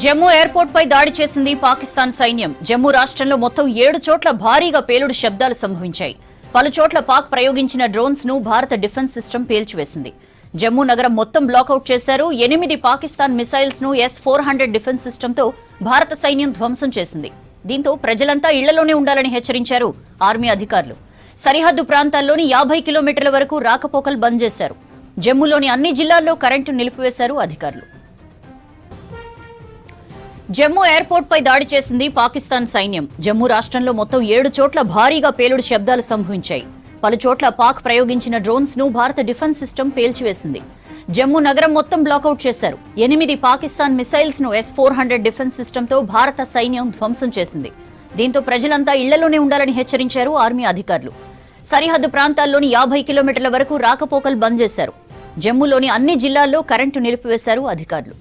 Jammu airport పై దాడి చేసింది పాకిస్తాన్ సైన్యం. జమ్మూ రాష్ట్రంలో మొత్తం 7 చోట్ల భారీగా పేలుడు శబ్దాలు సంభవించాయి. పలు చోట్ల పాక్ ప్రయోగించిన డ్రోన్స్ ను భారత డిఫెన్స్ సిస్టమ్ పేల్చివేసింది. జమ్మూ నగరం మొత్తం బ్లాకౌట్ చేశారు. 8 పాకిస్తాన్ మిసైల్స్ ను S-400 డిఫెన్స్ సిస్టమ్ తో భారత సైన్యం ధ్వంసం చేసింది. దీంతో ప్రజలంతా ఇళ్లలోనే ఉండాలని హెచ్చరించారు ఆర్మీ అధికారులు. సరిహద్దు ప్రాంతాల్లోని 50 కిలోమీటర్ల వరకు రాకపోకలు బంద్ చేశారు. జమ్మూలోని అన్ని జిల్లాల్లో కరెంటు నిలిపివేశారు అధికారులు. జమ్మూ ఎయిర్పోర్ట్ పై దాడి చేసింది పాకిస్తాన్ సైన్యం. జమ్మూ రాష్ట్రంలో మొత్తం 7 చోట్ల భారీగా పేలుడు శబ్దాలు సంభవించాయి. పలు చోట్ల పాక్ ప్రయోగించిన డ్రోన్స్ ను భారత డిఫెన్స్ సిస్టమ్ పేల్చివేసింది. జమ్మూ నగరం మొత్తం బ్లాకౌట్ చేశారు. 8 పాకిస్తాన్ మిసైల్స్ ను S-400 డిఫెన్స్ సిస్టమ్ తో భారత సైన్యం ధ్వంసం చేసింది. దీంతో ప్రజలంతా ఇళ్లలోనే ఉండాలని హెచ్చరించారు ఆర్మీ అధికారులు. సరిహద్దు ప్రాంతాల్లోని 50 కిలోమీటర్ల వరకు రాకపోకలు బంద్ చేశారు. జమ్మూలోని అన్ని జిల్లాల్లో కరెంటు నిలిపివేశారు అధికారులు.